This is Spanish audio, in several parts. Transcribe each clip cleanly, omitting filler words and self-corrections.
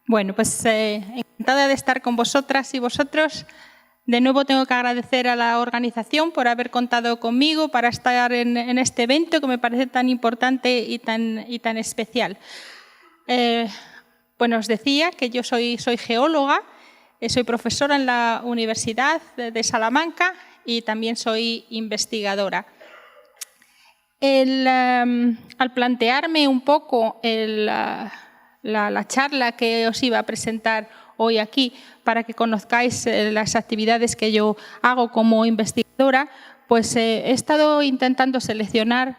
Bueno, pues encantada de estar con vosotras y vosotros. De nuevo tengo que agradecer a la organización por haber contado conmigo para estar en este evento que me parece tan importante y tan especial. Bueno, os decía que yo soy geóloga, soy profesora en la Universidad de Salamanca y también soy investigadora. Al plantearme un poco la charla que os iba a presentar hoy aquí para que conozcáis las actividades que yo hago como investigadora, pues he estado intentando seleccionar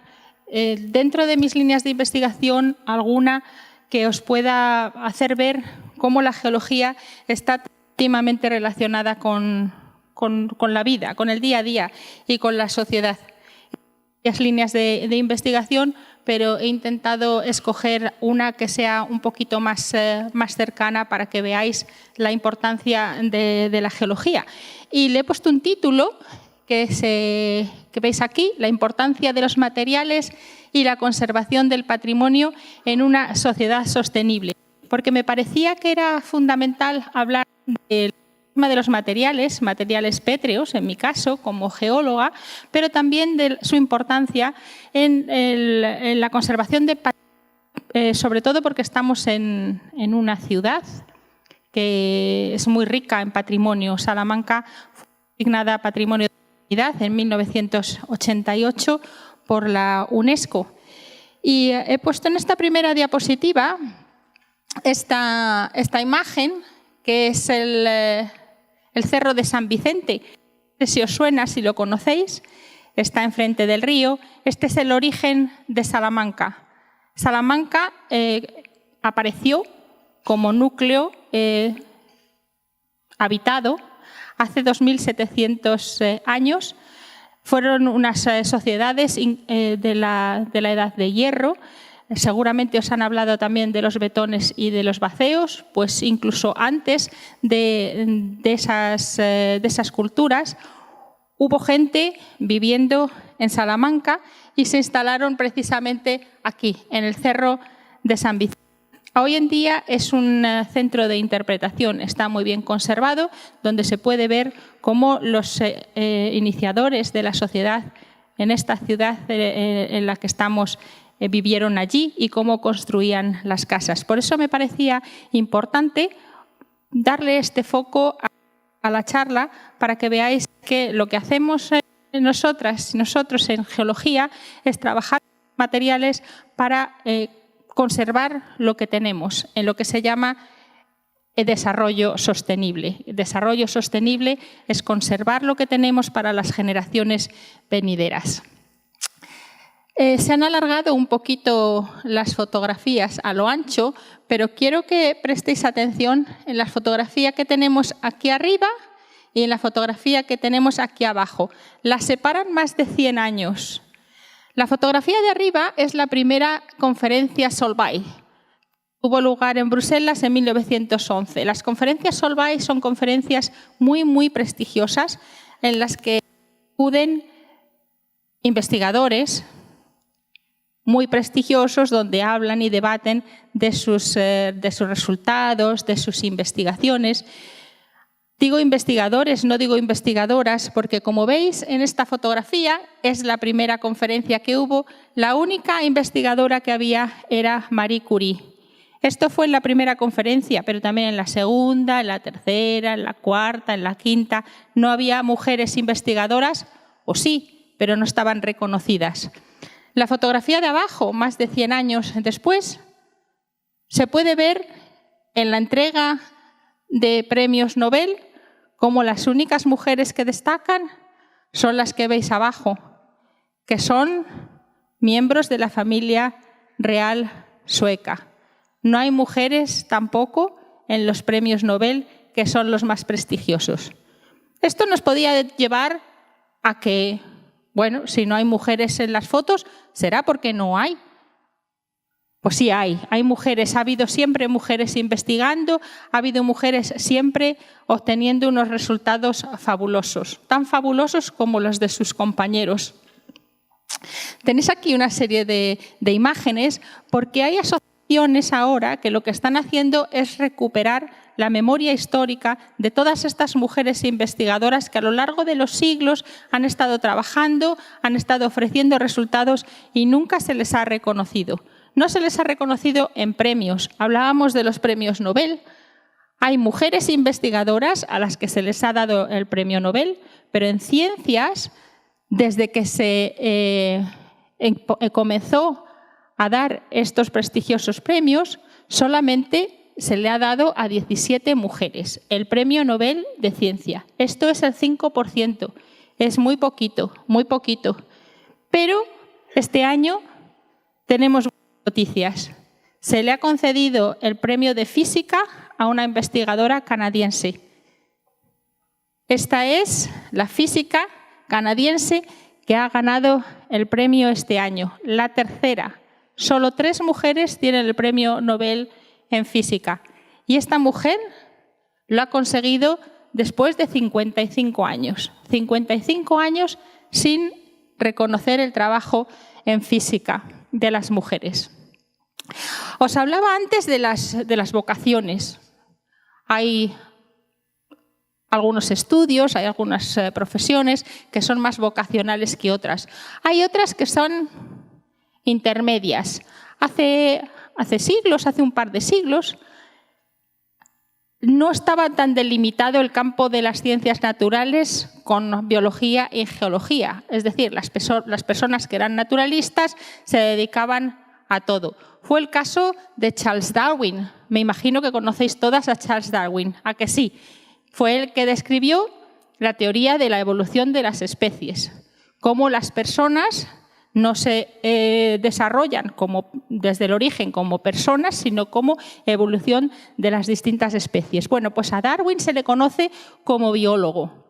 dentro de mis líneas de investigación alguna que os pueda hacer ver cómo la geología está íntimamente relacionada con la vida, con el día a día y con la sociedad. Varias líneas de investigación, pero he intentado escoger una que sea un poquito más cercana para que veáis la importancia de la geología. Y le he puesto un título que veis aquí, la importancia de los materiales y la conservación del patrimonio en una sociedad sostenible, porque me parecía que era fundamental hablar del tema de los materiales pétreos, en mi caso, como geóloga, pero también de su importancia en la conservación de patrimonio, sobre todo porque estamos en una ciudad que es muy rica en patrimonio. Salamanca fue designada Patrimonio de la Humanidad en 1988 por la UNESCO. Y he puesto en esta primera diapositiva esta imagen, que es el Cerro de San Vicente. Si os suena, si lo conocéis, está enfrente del río. Este es el origen de Salamanca. Salamanca apareció como núcleo habitado hace 2700 años. Fueron unas sociedades de la Edad de Hierro. Seguramente os han hablado también de los betones y de los baceos, pues incluso antes de esas culturas hubo gente viviendo en Salamanca y se instalaron precisamente aquí, en el Cerro de San Vicente. Hoy en día es un centro de interpretación, está muy bien conservado, donde se puede ver cómo los iniciadores de la sociedad en esta ciudad en la que estamos vivieron allí y cómo construían las casas. Por eso me parecía importante darle este foco a la charla para que veáis que lo que hacemos nosotros en geología es trabajar materiales para conservar lo que tenemos, en lo que se llama desarrollo sostenible. Desarrollo sostenible es conservar lo que tenemos para las generaciones venideras. Se han alargado un poquito las fotografías a lo ancho, pero quiero que prestéis atención en la fotografía que tenemos aquí arriba y en la fotografía que tenemos aquí abajo. Las separan más de 100 años. La fotografía de arriba es la primera conferencia Solvay. Tuvo lugar en Bruselas en 1911. Las conferencias Solvay son conferencias muy prestigiosas en las que acuden investigadores muy prestigiosos, donde hablan y debaten de sus resultados, de sus investigaciones. Digo investigadores, no digo investigadoras, porque como veis en esta fotografía es la primera conferencia que hubo. La única investigadora que había era Marie Curie. Esto fue en la primera conferencia, pero también en la segunda, en la tercera, en la cuarta, en la quinta. No había mujeres investigadoras, o sí, pero no estaban reconocidas. La fotografía de abajo, más de 100 años después, se puede ver en la entrega de premios Nobel como las únicas mujeres que destacan son las que veis abajo, que son miembros de la familia real sueca. No hay mujeres tampoco en los premios Nobel, que son los más prestigiosos. Esto nos podía llevar a que, bueno, si no hay mujeres en las fotos, ¿será porque no hay? Pues sí hay mujeres, ha habido siempre mujeres investigando, ha habido mujeres siempre obteniendo unos resultados fabulosos, tan fabulosos como los de sus compañeros. Tenéis aquí una serie de imágenes porque hay asociaciones asociaciones ahora que lo que están haciendo es recuperar la memoria histórica de todas estas mujeres investigadoras que a lo largo de los siglos han estado trabajando, han estado ofreciendo resultados y nunca se les ha reconocido. No se les ha reconocido en premios. Hablábamos de los premios Nobel. Hay mujeres investigadoras a las que se les ha dado el premio Nobel, pero en ciencias, desde que se comenzó a dar estos prestigiosos premios, solamente se le ha dado a 17 mujeres el premio Nobel de Ciencia. Esto es el 5%. Es muy poquito, muy poquito. Pero este año tenemos noticias. Se le ha concedido el premio de Física a una investigadora canadiense. Esta es la física canadiense que ha ganado el premio este año, la tercera. Solo 3 mujeres tienen el premio Nobel en física. Y esta mujer lo ha conseguido después de 55 años. 55 años sin reconocer el trabajo en física de las mujeres. Os hablaba antes de las vocaciones. Hay algunos estudios, hay algunas profesiones que son más vocacionales que otras. Hay otras que son intermedias. Hace siglos, hace un par de siglos, no estaba tan delimitado el campo de las ciencias naturales con biología y geología. Es decir, las personas que eran naturalistas se dedicaban a todo. Fue el caso de Charles Darwin. Me imagino que conocéis todas a Charles Darwin, ¿a que sí? Fue el que describió la teoría de la evolución de las especies, cómo las personas no se desarrollan desde el origen como personas, sino como evolución de las distintas especies. Bueno, pues a Darwin se le conoce como biólogo.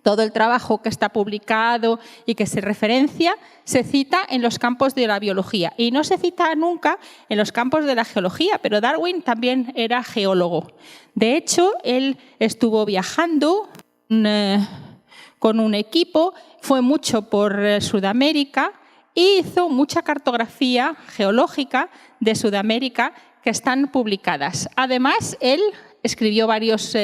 Todo el trabajo que está publicado y que se referencia se cita en los campos de la biología y no se cita nunca en los campos de la geología, pero Darwin también era geólogo. De hecho, él estuvo viajando con un equipo, fue mucho por Sudamérica y hizo mucha cartografía geológica de Sudamérica que están publicadas. Además, él escribió varios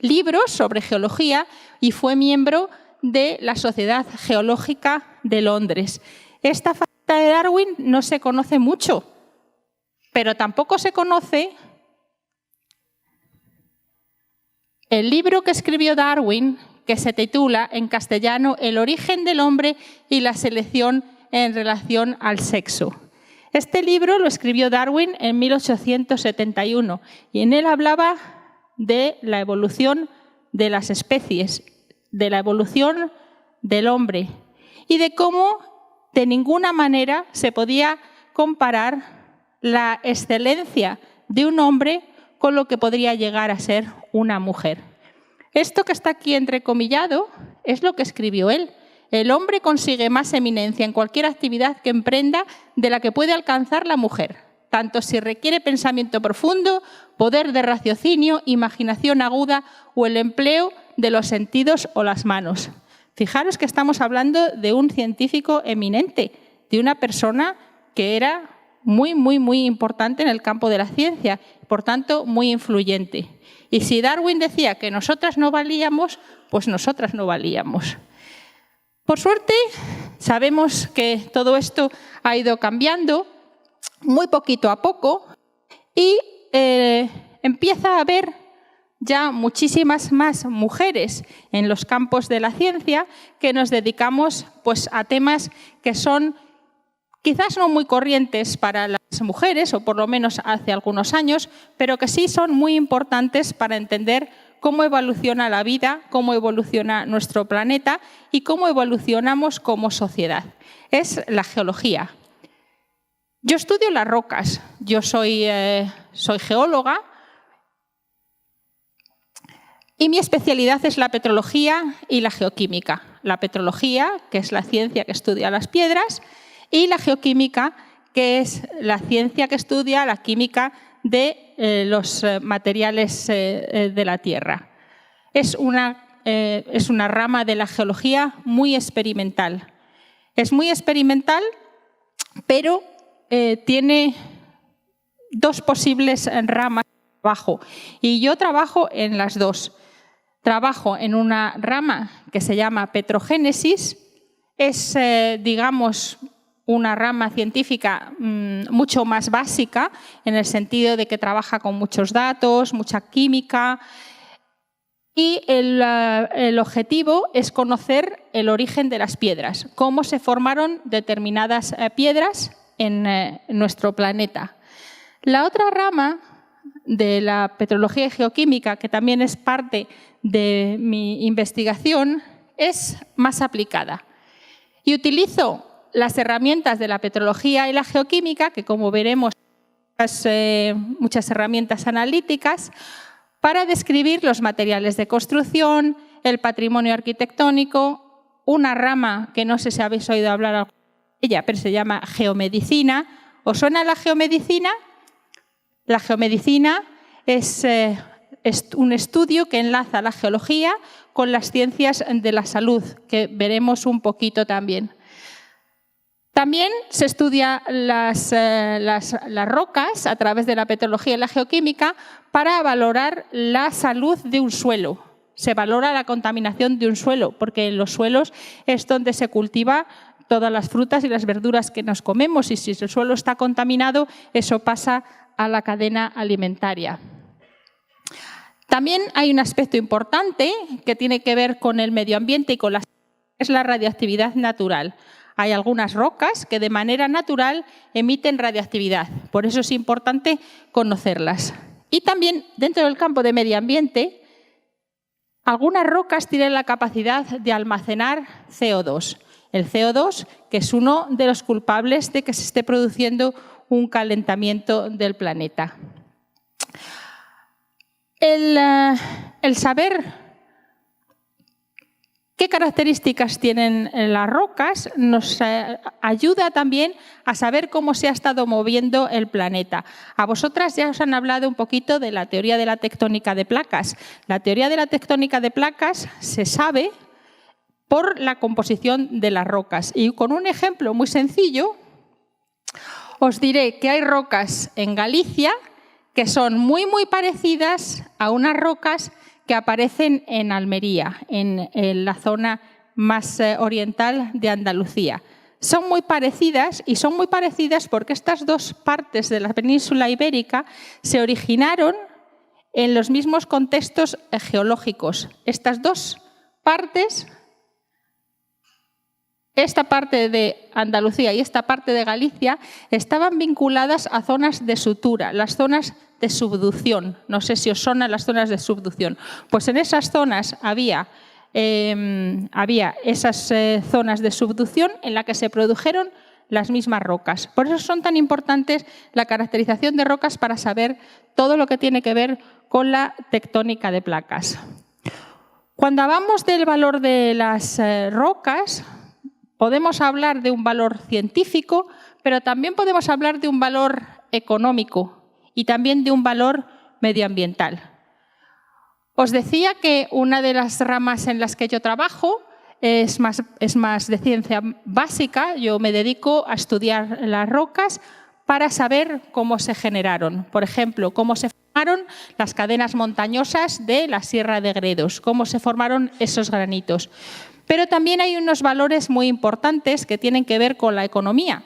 libros sobre geología y fue miembro de la Sociedad Geológica de Londres. Esta faceta de Darwin no se conoce mucho, pero tampoco se conoce el libro que escribió Darwin, que se titula en castellano El origen del hombre y la selección en relación al sexo. Este libro lo escribió Darwin en 1871 y en él hablaba de la evolución de las especies, de la evolución del hombre y de cómo de ninguna manera se podía comparar la excelencia de un hombre con lo que podría llegar a ser una mujer. Esto que está aquí entrecomillado es lo que escribió él. El hombre consigue más eminencia en cualquier actividad que emprenda de la que puede alcanzar la mujer, tanto si requiere pensamiento profundo, poder de raciocinio, imaginación aguda o el empleo de los sentidos o las manos. Fijaros que estamos hablando de un científico eminente, de una persona que era muy, muy, muy importante en el campo de la ciencia, por tanto, muy influyente. Y si Darwin decía que nosotras no valíamos, pues nosotras no valíamos. Por suerte, sabemos que todo esto ha ido cambiando muy poquito a poco y empieza a haber ya muchísimas más mujeres en los campos de la ciencia que nos dedicamos pues, a temas que son quizás no muy corrientes para las mujeres, o por lo menos hace algunos años, pero que sí son muy importantes para entender cómo evoluciona la vida, cómo evoluciona nuestro planeta y cómo evolucionamos como sociedad. Es la geología. Yo estudio las rocas, yo soy geóloga y mi especialidad es la petrología y la geoquímica. La petrología, que es la ciencia que estudia las piedras, y la geoquímica, que es la ciencia que estudia la química de los materiales de la Tierra. Es una rama de la geología muy experimental. Es muy experimental, pero tiene dos posibles ramas de trabajo y yo trabajo en las dos. Trabajo en una rama que se llama petrogénesis, es, digamos, una rama científica mucho más básica en el sentido de que trabaja con muchos datos, mucha química y el objetivo es conocer el origen de las piedras, cómo se formaron determinadas piedras en nuestro planeta. La otra rama de la petrología y geoquímica, que también es parte de mi investigación, es más aplicada. Y utilizo las herramientas de la petrología y la geoquímica, que como veremos muchas herramientas analíticas, para describir los materiales de construcción, el patrimonio arquitectónico, una rama que no sé si habéis oído hablar de ella, pero se llama geomedicina. ¿Os suena la geomedicina? La geomedicina es un estudio que enlaza la geología con las ciencias de la salud, que veremos un poquito también. También se estudia las rocas a través de la petrología y la geoquímica para valorar la salud de un suelo. Se valora la contaminación de un suelo, porque en los suelos es donde se cultiva todas las frutas y las verduras que nos comemos, y si el suelo está contaminado, eso pasa a la cadena alimentaria. También hay un aspecto importante que tiene que ver con el medio ambiente y con es la radioactividad natural. Hay algunas rocas que de manera natural emiten radioactividad, por eso es importante conocerlas. Y también dentro del campo de medio ambiente, algunas rocas tienen la capacidad de almacenar CO2. El CO2, que es uno de los culpables de que se esté produciendo un calentamiento del planeta. El saber qué características tienen las rocas nos ayuda también a saber cómo se ha estado moviendo el planeta. A vosotras ya os han hablado un poquito de la teoría de la tectónica de placas. La teoría de la tectónica de placas se sabe por la composición de las rocas. Y con un ejemplo muy sencillo, os diré que hay rocas en Galicia que son muy, muy parecidas a unas rocas que aparecen en Almería, en la zona más oriental de Andalucía. Son muy parecidas y son muy parecidas porque estas dos partes de la península ibérica se originaron en los mismos contextos geológicos. Estas dos partes, esta parte de Andalucía y esta parte de Galicia, estaban vinculadas a zonas de sutura, las zonas de subducción. No sé si os sonan las zonas de subducción. Pues en esas zonas había esas zonas de subducción en las que se produjeron las mismas rocas. Por eso son tan importantes la caracterización de rocas para saber todo lo que tiene que ver con la tectónica de placas. Cuando hablamos del valor de las rocas, podemos hablar de un valor científico, pero también podemos hablar de un valor económico y también de un valor medioambiental. Os decía que una de las ramas en las que yo trabajo es más de ciencia básica. Yo me dedico a estudiar las rocas para saber cómo se generaron. Por ejemplo, cómo se formaron las cadenas montañosas de la Sierra de Gredos, cómo se formaron esos granitos. Pero también hay unos valores muy importantes que tienen que ver con la economía.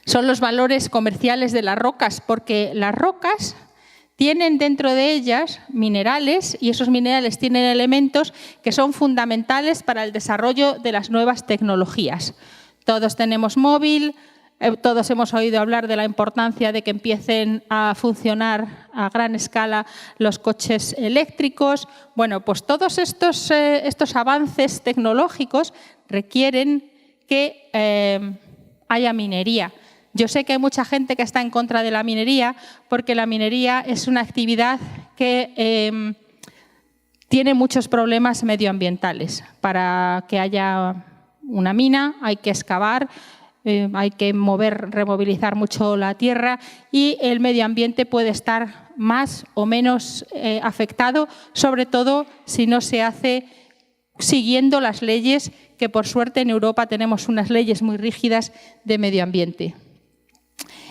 Son los valores comerciales de las rocas, porque las rocas tienen dentro de ellas minerales y esos minerales tienen elementos que son fundamentales para el desarrollo de las nuevas tecnologías. Todos tenemos móvil, todos hemos oído hablar de la importancia de que empiecen a funcionar a gran escala los coches eléctricos. Bueno, pues todos estos avances tecnológicos requieren que haya minería. Yo sé que hay mucha gente que está en contra de la minería porque la minería es una actividad que tiene muchos problemas medioambientales. Para que haya una mina hay que excavar, hay que removilizar mucho la tierra y el medio ambiente puede estar más o menos afectado, sobre todo si no se hace siguiendo las leyes, que por suerte en Europa tenemos unas leyes muy rígidas de medio ambiente.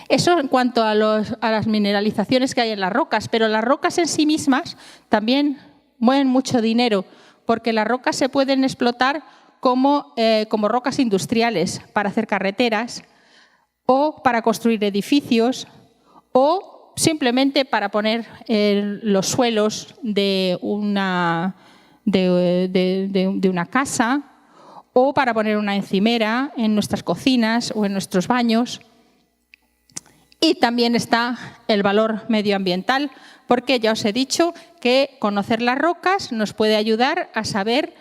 Eso en cuanto a las mineralizaciones que hay en las rocas, pero las rocas en sí mismas también mueven mucho dinero, porque las rocas se pueden explotar como rocas industriales para hacer carreteras o para construir edificios o simplemente para poner los suelos de una casa o para poner una encimera en nuestras cocinas o en nuestros baños. Y también está el valor medioambiental, porque ya os he dicho que conocer las rocas nos puede ayudar a saber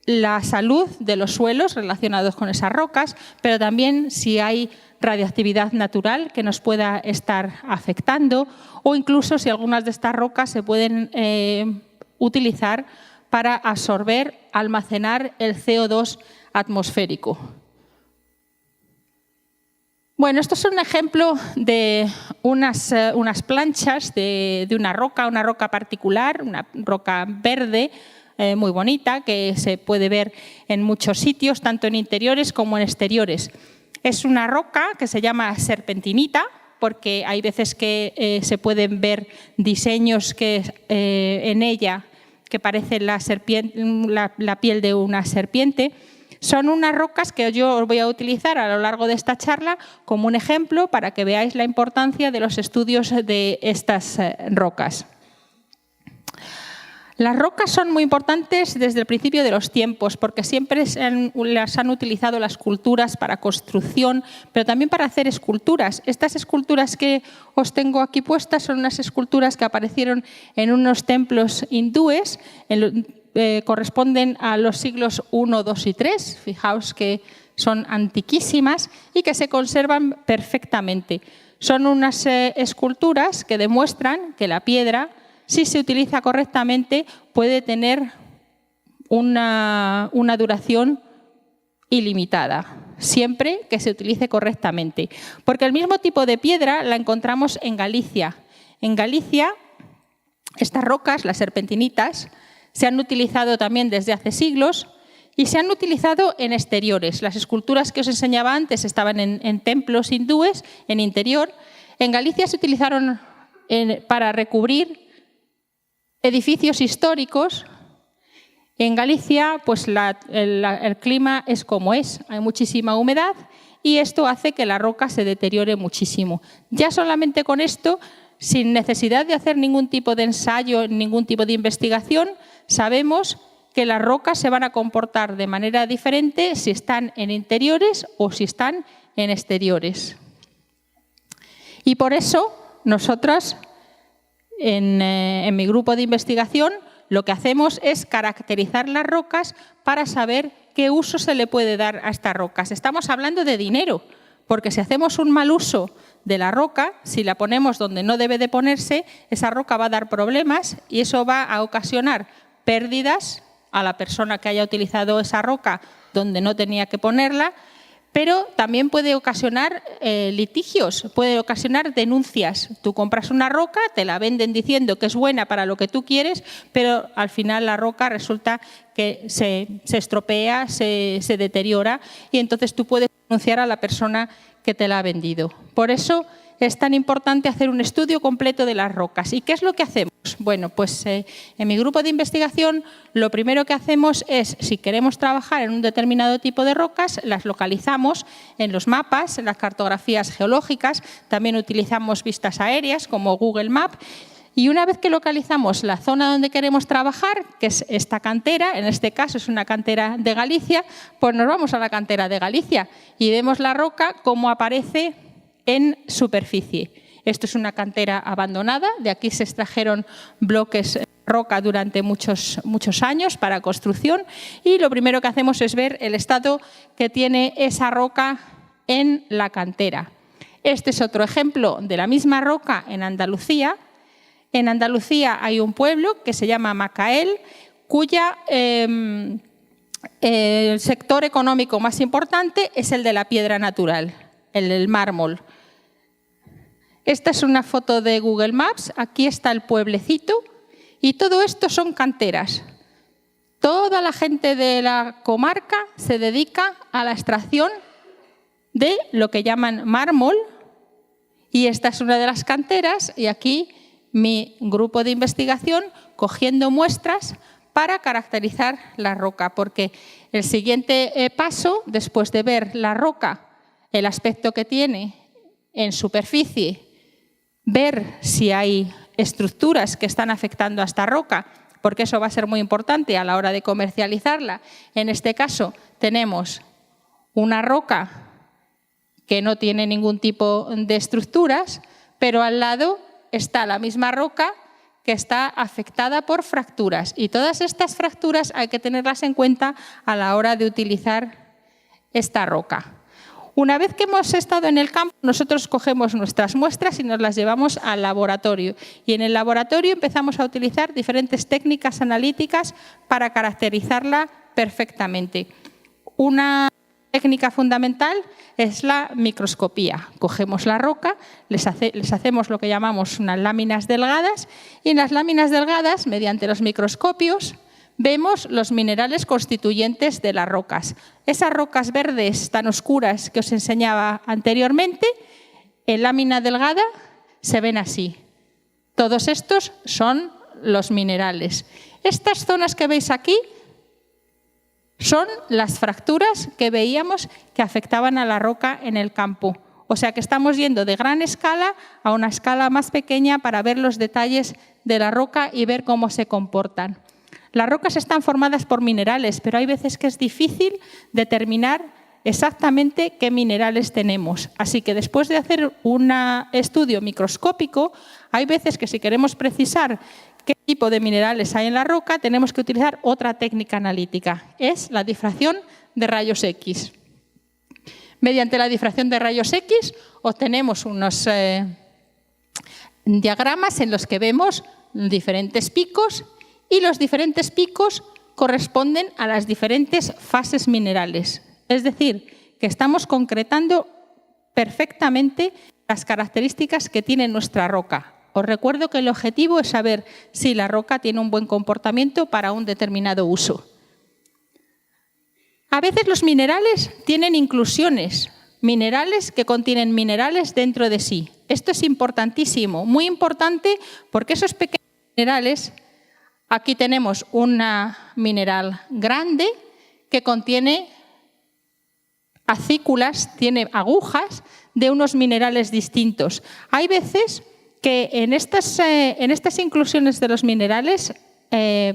la salud de los suelos relacionados con esas rocas, pero también si hay radiactividad natural que nos pueda estar afectando o incluso si algunas de estas rocas se pueden utilizar para absorber, almacenar el CO2 atmosférico. Bueno, esto es un ejemplo de unas planchas de una roca particular, una roca verde, muy bonita, que se puede ver en muchos sitios, tanto en interiores como en exteriores. Es una roca que se llama serpentinita, porque hay veces que se pueden ver diseños en ella que parecen la piel de una serpiente. Son unas rocas que yo os voy a utilizar a lo largo de esta charla como un ejemplo para que veáis la importancia de los estudios de estas rocas. Las rocas son muy importantes desde el principio de los tiempos porque siempre las han utilizado las culturas para construcción, pero también para hacer esculturas. Estas esculturas que os tengo aquí puestas son unas esculturas que aparecieron en unos templos hindúes, corresponden a los siglos I, II y III. Fijaos que son antiquísimas y que se conservan perfectamente. Son unas esculturas que demuestran que la piedra, si se utiliza correctamente, puede tener una duración ilimitada, siempre que se utilice correctamente. Porque el mismo tipo de piedra la encontramos en Galicia. En Galicia, estas rocas, las serpentinitas, se han utilizado también desde hace siglos y se han utilizado en exteriores. Las esculturas que os enseñaba antes estaban en templos hindúes, en interior. En Galicia se utilizaron para recubrir edificios históricos. En Galicia, pues el clima es como es, hay muchísima humedad y esto hace que la roca se deteriore muchísimo. Ya solamente con esto, sin necesidad de hacer ningún tipo de ensayo, ningún tipo de investigación, sabemos que las rocas se van a comportar de manera diferente si están en interiores o si están en exteriores. Y por eso nosotras, en mi grupo de investigación, lo que hacemos es caracterizar las rocas para saber qué uso se le puede dar a estas rocas. Estamos hablando de dinero, porque si hacemos un mal uso de la roca, si la ponemos donde no debe de ponerse, esa roca va a dar problemas y eso va a ocasionar pérdidas a la persona que haya utilizado esa roca donde no tenía que ponerla, pero también puede ocasionar litigios, puede ocasionar denuncias. Tú compras una roca, te la venden diciendo que es buena para lo que tú quieres, pero al final la roca resulta que se estropea, se deteriora y entonces tú puedes denunciar a la persona que te la ha vendido. Por eso es tan importante hacer un estudio completo de las rocas. ¿Y qué es lo que hacemos? Bueno, pues en mi grupo de investigación lo primero que hacemos es, si queremos trabajar en un determinado tipo de rocas, las localizamos en los mapas, en las cartografías geológicas, también utilizamos vistas aéreas como Google Maps. Y una vez que localizamos la zona donde queremos trabajar, que es esta cantera, en este caso es una cantera de Galicia, pues nos vamos a la cantera de Galicia y vemos la roca como aparece en superficie. Esto es una cantera abandonada, de aquí se extrajeron bloques de roca durante muchos años para construcción y lo primero que hacemos es ver el estado que tiene esa roca en la cantera. Este es otro ejemplo de la misma roca en Andalucía. En Andalucía hay un pueblo que se llama Macael, cuya el sector económico más importante es el de la piedra natural, el del mármol. Esta es una foto de Google Maps, aquí está el pueblecito y todo esto son canteras. Toda la gente de la comarca se dedica a la extracción de lo que llaman mármol Y esta es una de las canteras y aquí mi grupo de investigación cogiendo muestras para caracterizar la roca, porque el siguiente paso, después de ver la roca, el aspecto que tiene en superficie, ver si hay estructuras que están afectando a esta roca, porque eso va a ser muy importante a la hora de comercializarla. En este caso tenemos una roca que no tiene ningún tipo de estructuras, pero al lado está la misma roca que está afectada por fracturas. Y todas estas fracturas hay que tenerlas en cuenta a la hora de utilizar esta roca. Una vez que hemos estado en el campo, nosotros cogemos nuestras muestras y nos las llevamos al laboratorio. Y en el laboratorio empezamos a utilizar diferentes técnicas analíticas para caracterizarla perfectamente. Una técnica fundamental es la microscopía. Cogemos la roca, les hacemos lo que llamamos unas láminas delgadas y en las láminas delgadas, mediante los microscopios, vemos los minerales constituyentes de las rocas. Esas rocas verdes tan oscuras que os enseñaba anteriormente, en lámina delgada se ven así. Todos estos son los minerales. Estas zonas que veis aquí son las fracturas que veíamos que afectaban a la roca en el campo. O sea que estamos yendo de gran escala a una escala más pequeña para ver los detalles de la roca y ver cómo se comportan. Las rocas están formadas por minerales, pero hay veces que es difícil determinar exactamente qué minerales tenemos. Así que después de hacer un estudio microscópico, hay veces que si queremos precisar qué tipo de minerales hay en la roca, tenemos que utilizar otra técnica analítica, es la difracción de rayos X. Mediante la difracción de rayos X obtenemos unos diagramas en los que vemos diferentes picos y los diferentes picos corresponden a las diferentes fases minerales. Es decir, que estamos concretando perfectamente las características que tiene nuestra roca. Os recuerdo que el objetivo es saber si la roca tiene un buen comportamiento para un determinado uso. A veces los minerales tienen inclusiones, minerales que contienen minerales dentro de sí. Esto es importantísimo, muy importante, porque esos pequeños minerales, aquí tenemos un mineral grande que contiene acículas, tiene agujas de unos minerales distintos. Hay veces que en estas inclusiones de los minerales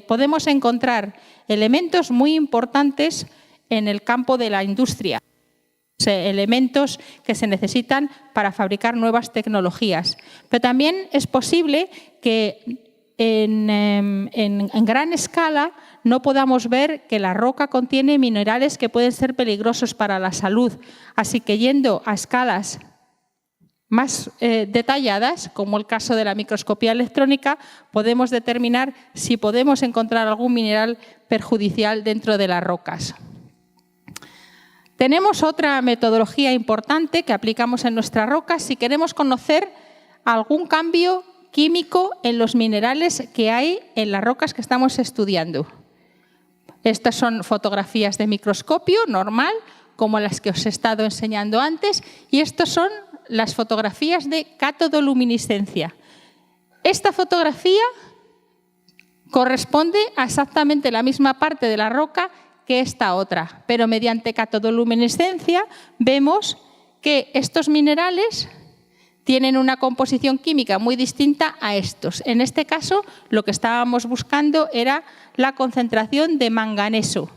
podemos encontrar elementos muy importantes en el campo de la industria, elementos que se necesitan para fabricar nuevas tecnologías. Pero también es posible que en gran escala no podamos ver que la roca contiene minerales que pueden ser peligrosos para la salud. Así que yendo a escalas más detalladas, como el caso de la microscopía electrónica, podemos determinar si podemos encontrar algún mineral perjudicial dentro de las rocas. Tenemos otra metodología importante que aplicamos en nuestras rocas si queremos conocer algún cambio químico en los minerales que hay en las rocas que estamos estudiando. Estas son fotografías de microscopio normal, como las que os he estado enseñando antes, y estas son las fotografías de catodoluminiscencia. Esta fotografía corresponde a exactamente la misma parte de la roca que esta otra, pero mediante catodoluminiscencia vemos que estos minerales tienen una composición química muy distinta a estos. En este caso, lo que estábamos buscando era la concentración de manganeso.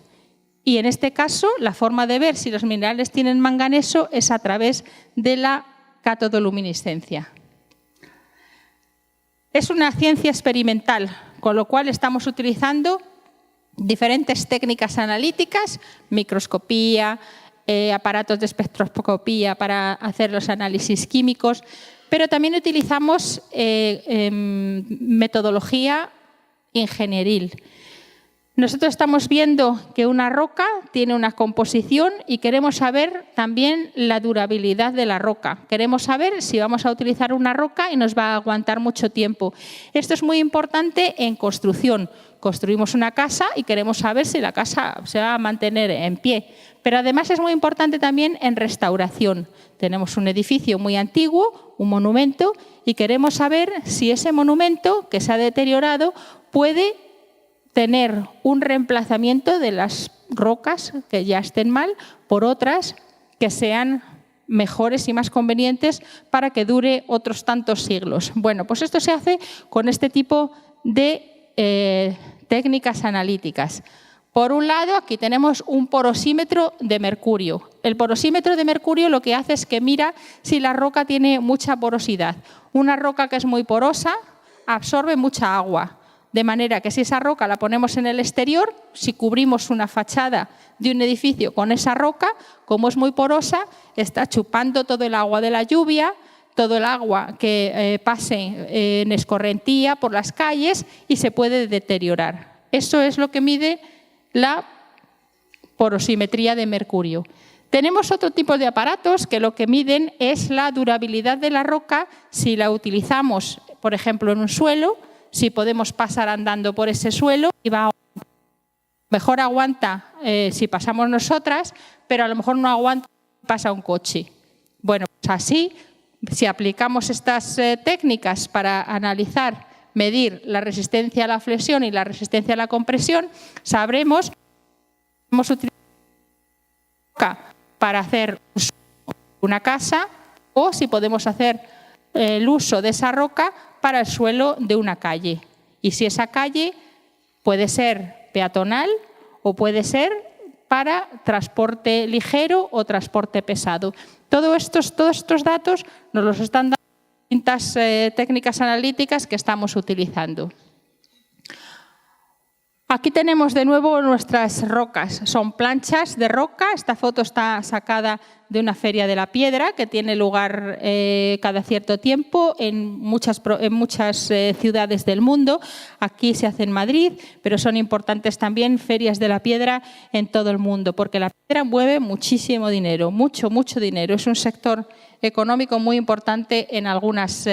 Y en este caso, la forma de ver si los minerales tienen manganeso es a través de la catodoluminiscencia. Es una ciencia experimental, con lo cual estamos utilizando diferentes técnicas analíticas, microscopía, aparatos de espectroscopía para hacer los análisis químicos, pero también utilizamos metodología ingenieril. Nosotros estamos viendo que una roca tiene una composición y queremos saber también la durabilidad de la roca. Queremos saber si vamos a utilizar una roca y nos va a aguantar mucho tiempo. Esto es muy importante en construcción. Construimos una casa y queremos saber si la casa se va a mantener en pie. Pero además es muy importante también en restauración. Tenemos un edificio muy antiguo, un monumento, y queremos saber si ese monumento que se ha deteriorado puede tener un reemplazamiento de las rocas que ya estén mal por otras que sean mejores y más convenientes para que dure otros tantos siglos. Bueno, pues esto se hace con este tipo de técnicas analíticas. Por un lado, aquí tenemos un porosímetro de mercurio. El porosímetro de mercurio lo que hace es que mira si la roca tiene mucha porosidad. Una roca que es muy porosa absorbe mucha agua, de manera que si esa roca la ponemos en el exterior, si cubrimos una fachada de un edificio con esa roca, como es muy porosa, está chupando todo el agua de la lluvia, todo el agua que pase en escorrentía por las calles y se puede deteriorar. Eso es lo que mide la porosimetría de mercurio. Tenemos otro tipo de aparatos que lo que miden es la durabilidad de la roca si la utilizamos, por ejemplo, en un suelo, si podemos pasar andando por ese suelo y mejor aguanta si pasamos nosotras, pero a lo mejor no aguanta si pasa un coche. Bueno, pues así, si aplicamos estas técnicas para analizar, medir la resistencia a la flexión y la resistencia a la compresión, sabremos que podemos utilizar para hacer una casa o si podemos hacer el uso de esa roca para el suelo de una calle. Y si esa calle puede ser peatonal o puede ser para transporte ligero o transporte pesado. Todos estos datos nos los están dando distintas técnicas analíticas que estamos utilizando. Aquí tenemos de nuevo nuestras rocas. Son planchas de roca. Esta foto está sacada de una feria de la piedra que tiene lugar cada cierto tiempo en muchas ciudades del mundo. Aquí se hace en Madrid, pero son importantes también ferias de la piedra en todo el mundo, porque la piedra mueve muchísimo dinero, mucho dinero. Es un sector económico muy importante en algunas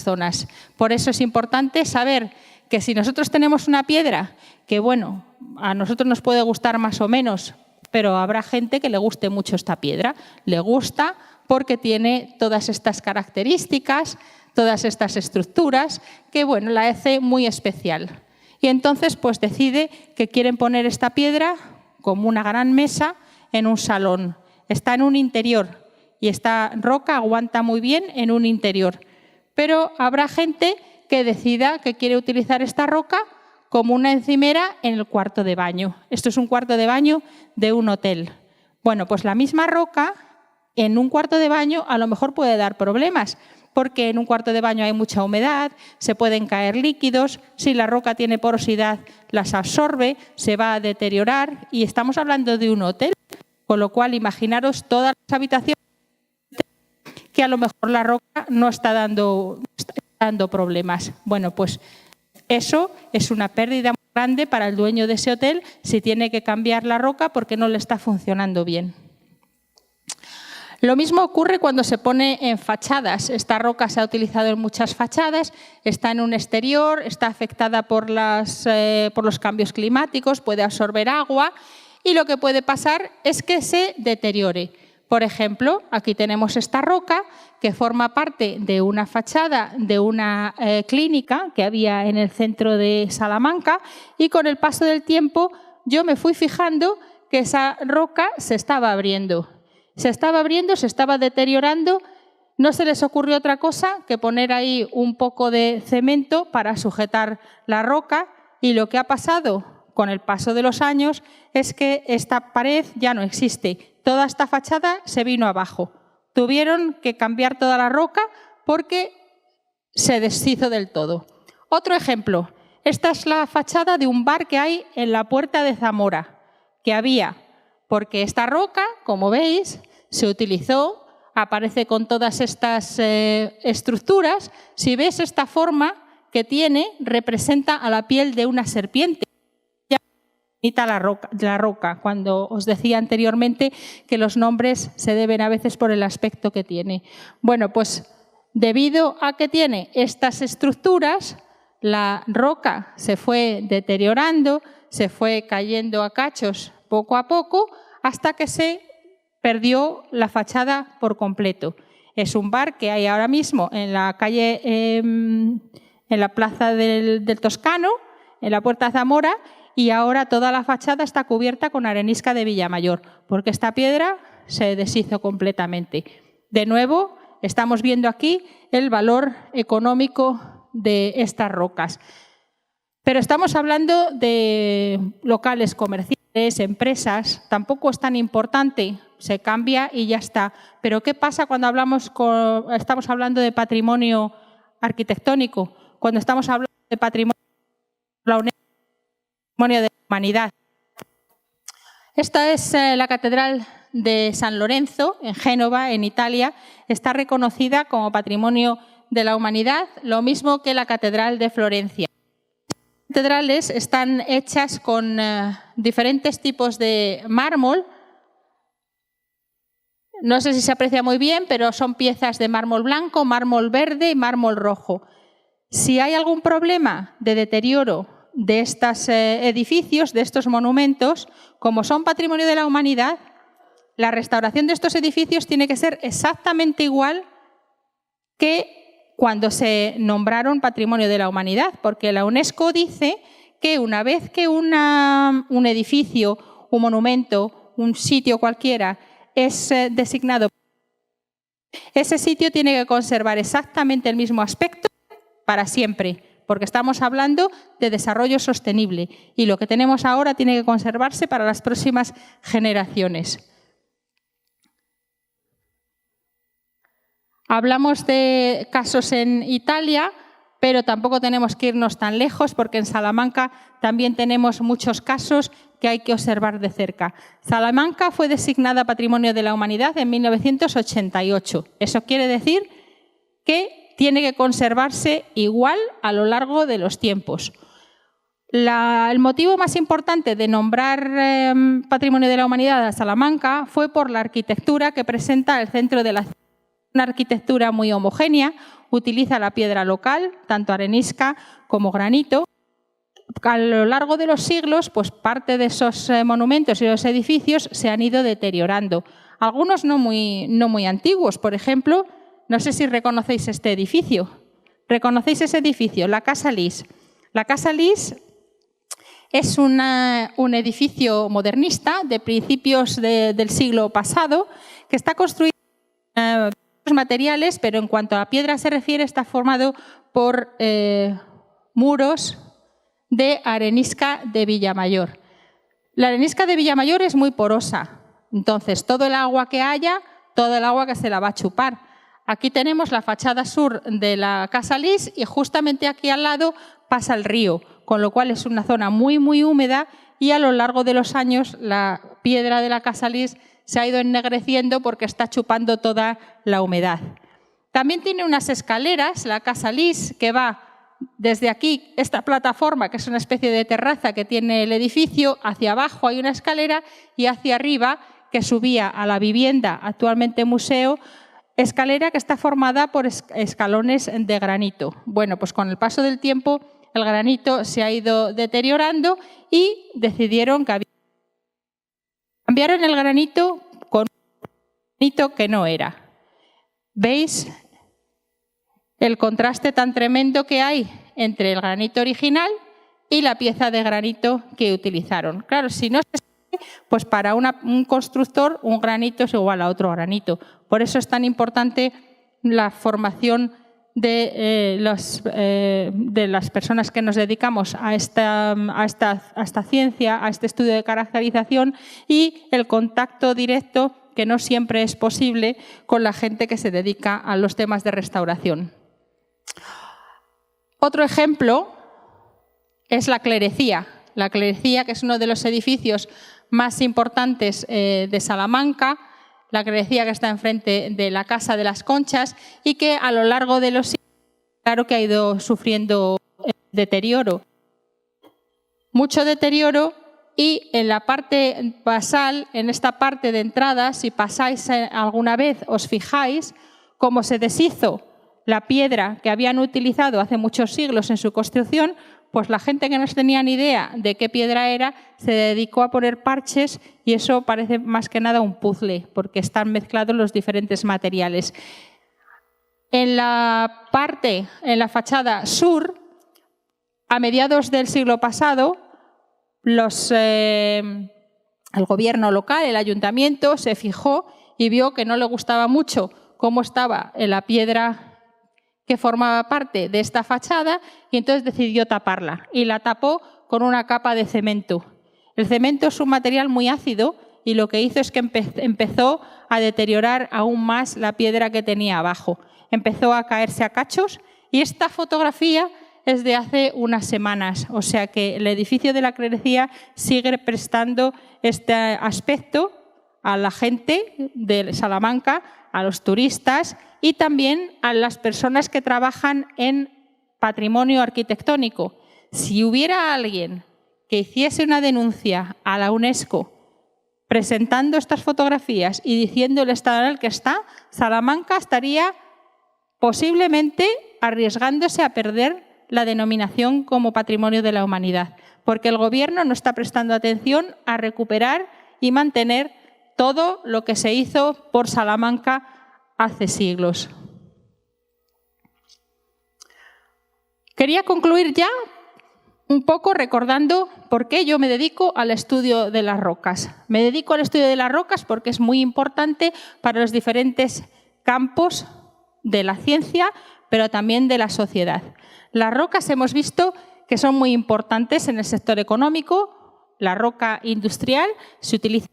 zonas. Por eso es importante saber que si nosotros tenemos una piedra que, bueno, a nosotros nos puede gustar más o menos, pero habrá gente que le guste mucho esta piedra. Le gusta porque tiene todas estas características, todas estas estructuras que, bueno, la hace muy especial. Y entonces, pues decide que quieren poner esta piedra como una gran mesa en un salón. Está en un interior y esta roca aguanta muy bien en un interior. Pero habrá gente que decida que quiere utilizar esta roca como una encimera en el cuarto de baño. Esto es un cuarto de baño de un hotel. Bueno, pues la misma roca en un cuarto de baño a lo mejor puede dar problemas, porque en un cuarto de baño hay mucha humedad, se pueden caer líquidos, si la roca tiene porosidad las absorbe, se va a deteriorar y estamos hablando de un hotel, con lo cual imaginaros todas las habitaciones que a lo mejor la roca no está dando problemas. Bueno, pues eso es una pérdida muy grande para el dueño de ese hotel si tiene que cambiar la roca porque no le está funcionando bien. Lo mismo ocurre cuando se pone en fachadas. Esta roca se ha utilizado en muchas fachadas, está en un exterior, está afectada por los cambios climáticos, puede absorber agua y lo que puede pasar es que se deteriore. Por ejemplo, aquí tenemos esta roca que forma parte de una fachada de una clínica que había en el centro de Salamanca y con el paso del tiempo yo me fui fijando que esa roca se estaba abriendo. Se estaba deteriorando. No se les ocurrió otra cosa que poner ahí un poco de cemento para sujetar la roca y lo que ha pasado con el paso de los años es que esta pared ya no existe. Toda esta fachada se vino abajo. Tuvieron que cambiar toda la roca porque se deshizo del todo. Otro ejemplo. Esta es la fachada de un bar que hay en la Puerta de Zamora, que había, porque esta roca, como veis, se utilizó, aparece con todas estas estructuras. Si ves esta forma que tiene, representa a la piel de una serpiente. La roca, cuando os decía anteriormente que los nombres se deben a veces por el aspecto que tiene. Bueno, pues debido a que tiene estas estructuras, la roca se fue deteriorando, se fue cayendo a cachos poco a poco, hasta que se perdió la fachada por completo. Es un bar que hay ahora mismo en la calle, en la plaza del Toscano, en la Puerta Zamora, y ahora toda la fachada está cubierta con arenisca de Villamayor, porque esta piedra se deshizo completamente. De nuevo, estamos viendo aquí el valor económico de estas rocas. Pero estamos hablando de locales comerciales, empresas, tampoco es tan importante, se cambia y ya está. Pero ¿qué pasa cuando estamos hablando de patrimonio arquitectónico? Cuando estamos hablando de patrimonio de la humanidad. Esta es la Catedral de San Lorenzo, en Génova, en Italia. Está reconocida como Patrimonio de la Humanidad, lo mismo que la Catedral de Florencia. Las catedrales están hechas con diferentes tipos de mármol. No sé si se aprecia muy bien, pero son piezas de mármol blanco, mármol verde y mármol rojo. Si hay algún problema de deterioro de estos edificios, de estos monumentos, como son patrimonio de la humanidad, la restauración de estos edificios tiene que ser exactamente igual que cuando se nombraron patrimonio de la humanidad, porque la UNESCO dice que una vez que un edificio, un monumento, un sitio cualquiera es designado, ese sitio tiene que conservar exactamente el mismo aspecto para siempre, porque estamos hablando de desarrollo sostenible y lo que tenemos ahora tiene que conservarse para las próximas generaciones. Hablamos de casos en Italia, pero tampoco tenemos que irnos tan lejos porque en Salamanca también tenemos muchos casos que hay que observar de cerca. Salamanca fue designada Patrimonio de la Humanidad en 1988. Eso quiere decir que tiene que conservarse igual a lo largo de los tiempos. El motivo más importante de nombrar Patrimonio de la Humanidad a Salamanca fue por la arquitectura que presenta el centro de la ciudad. Una arquitectura muy homogénea, utiliza la piedra local, tanto arenisca como granito. A lo largo de los siglos, pues parte de esos monumentos y los edificios se han ido deteriorando. Algunos no muy antiguos, por ejemplo, no sé si reconocéis este edificio. ¿Reconocéis ese edificio? La Casa Lis. La Casa Lis es un edificio modernista de principios del siglo pasado que está construido materiales, pero en cuanto a piedra se refiere, está formado por muros de arenisca de Villamayor. La arenisca de Villamayor es muy porosa, entonces todo el agua que haya, todo el agua que se la va a chupar. Aquí tenemos la fachada sur de la Casa Lis y justamente aquí al lado pasa el río, con lo cual es una zona muy, muy húmeda y a lo largo de los años la piedra de la Casa Lis se ha ido ennegreciendo porque está chupando toda la humedad. También tiene unas escaleras, la Casa Lis, que va desde aquí, esta plataforma, que es una especie de terraza que tiene el edificio, hacia abajo hay una escalera y hacia arriba, que subía a la vivienda, actualmente museo, escalera que está formada por escalones de granito. Bueno, pues con el paso del tiempo el granito se ha ido deteriorando y decidieron que cambiaron el granito con un granito que no era. ¿Veis el contraste tan tremendo que hay entre el granito original y la pieza de granito que utilizaron? Claro, si no se sabe, pues para un constructor un granito es igual a otro granito. Por eso es tan importante la formación de las personas que nos dedicamos a esta ciencia, a este estudio de caracterización y el contacto directo, que no siempre es posible, con la gente que se dedica a los temas de restauración. Otro ejemplo es la Clerecía. La Clerecía, que es uno de los edificios más importantes de Salamanca, la Clerecía que está enfrente de la Casa de las Conchas y que a lo largo de los siglos, claro que ha ido sufriendo deterioro. Mucho deterioro y en la parte basal, en esta parte de entrada, si pasáis alguna vez, os fijáis cómo se deshizo la piedra que habían utilizado hace muchos siglos en su construcción, pues la gente que no tenía ni idea de qué piedra era se dedicó a poner parches y eso parece más que nada un puzzle porque están mezclados los diferentes materiales. En la fachada sur, a mediados del siglo pasado, el gobierno local, el ayuntamiento, se fijó y vio que no le gustaba mucho cómo estaba la piedra que formaba parte de esta fachada y entonces decidió taparla y la tapó con una capa de cemento. El cemento es un material muy ácido y lo que hizo es que empezó a deteriorar aún más la piedra que tenía abajo. Empezó a caerse a cachos y esta fotografía es de hace unas semanas, o sea que el edificio de la clerecía sigue prestando este aspecto a la gente de Salamanca, a los turistas y también a las personas que trabajan en patrimonio arquitectónico. Si hubiera alguien que hiciese una denuncia a la UNESCO presentando estas fotografías y diciendo el estado en el que está, Salamanca estaría posiblemente arriesgándose a perder la denominación como Patrimonio de la Humanidad, porque el Gobierno no está prestando atención a recuperar y mantener todo lo que se hizo por Salamanca hace siglos. Quería concluir ya un poco recordando por qué yo me dedico al estudio de las rocas. Me dedico al estudio de las rocas porque es muy importante para los diferentes campos de la ciencia, pero también de la sociedad. Las rocas hemos visto que son muy importantes en el sector económico. La roca industrial se utiliza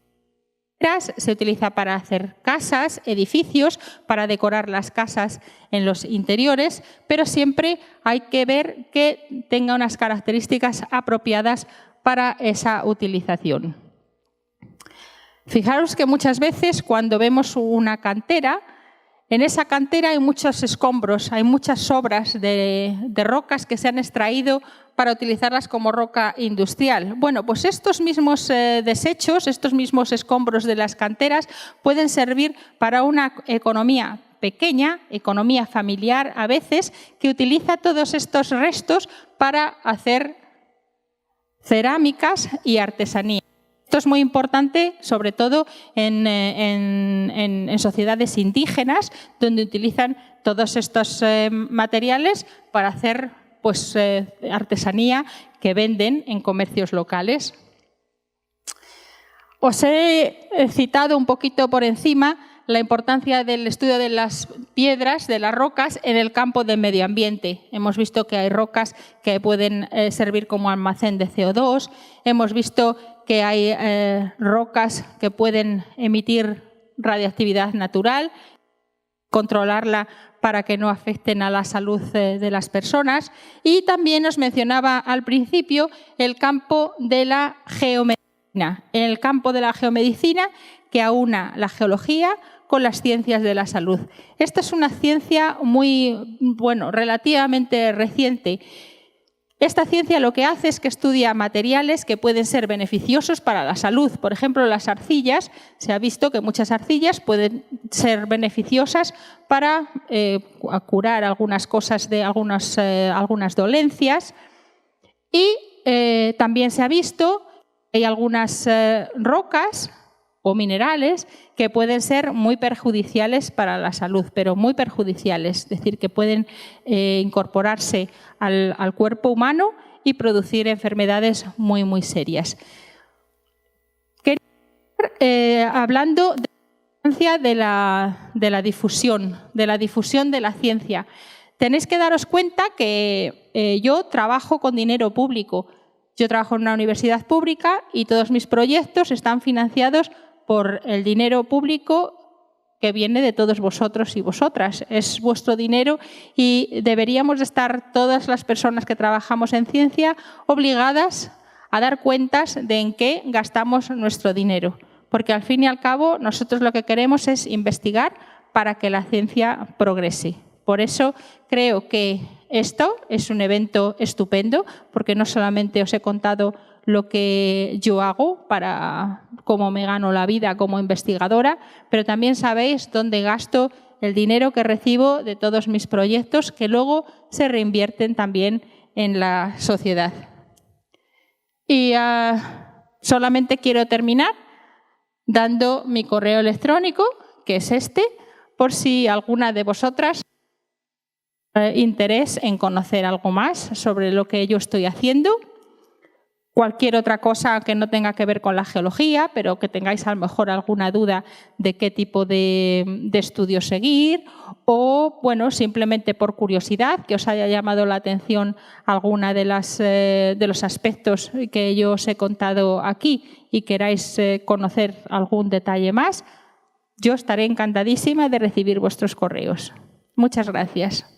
para hacer casas, edificios, para decorar las casas en los interiores, pero siempre hay que ver que tenga unas características apropiadas para esa utilización. Fijaros que muchas veces cuando vemos una cantera, en esa cantera hay muchos escombros, hay muchas sobras de rocas que se han extraído para utilizarlas como roca industrial. Bueno, pues estos mismos desechos, estos mismos escombros de las canteras pueden servir para una economía pequeña, economía familiar a veces, que utiliza todos estos restos para hacer cerámicas y artesanía. Esto es muy importante, sobre todo en sociedades indígenas, donde utilizan todos estos materiales para hacer artesanía que venden en comercios locales. Os he citado un poquito por encima la importancia del estudio de las piedras, de las rocas, en el campo del medio ambiente. Hemos visto que hay rocas que pueden servir como almacén de CO2, hemos visto que hay rocas que pueden emitir radiactividad natural, controlarla para que no afecten a la salud de las personas. Y también os mencionaba al principio el campo de la geomedicina. En el campo de la geomedicina que aúna la geología con las ciencias de la salud. Esta es una ciencia relativamente reciente. Esta ciencia lo que hace es que estudia materiales que pueden ser beneficiosos para la salud. Por ejemplo, las arcillas. Se ha visto que muchas arcillas pueden ser beneficiosas para curar algunas cosas de algunas dolencias. Y también se ha visto que hay algunas rocas o minerales que pueden ser muy perjudiciales para la salud, pero muy perjudiciales, es decir, que pueden incorporarse al cuerpo humano y producir enfermedades muy, muy serias. Quería hablando de la importancia de la difusión de la ciencia. Tenéis que daros cuenta que yo trabajo con dinero público. Yo trabajo en una universidad pública y todos mis proyectos están financiados por el dinero público que viene de todos vosotros y vosotras. Es vuestro dinero y deberíamos estar todas las personas que trabajamos en ciencia obligadas a dar cuentas de en qué gastamos nuestro dinero. Porque al fin y al cabo nosotros lo que queremos es investigar para que la ciencia progrese. Por eso creo que esto es un evento estupendo, porque no solamente os he contado lo que yo hago para cómo me gano la vida como investigadora, pero también sabéis dónde gasto el dinero que recibo de todos mis proyectos, que luego se reinvierten también en la sociedad. Y solamente quiero terminar dando mi correo electrónico, que es este, por si alguna de vosotras tiene interés en conocer algo más sobre lo que yo estoy haciendo. Cualquier otra cosa que no tenga que ver con la geología, pero que tengáis a lo mejor alguna duda de qué tipo de estudio seguir, o bueno, simplemente por curiosidad, que os haya llamado la atención alguna de los aspectos que yo os he contado aquí y queráis conocer algún detalle más, yo estaré encantadísima de recibir vuestros correos. Muchas gracias.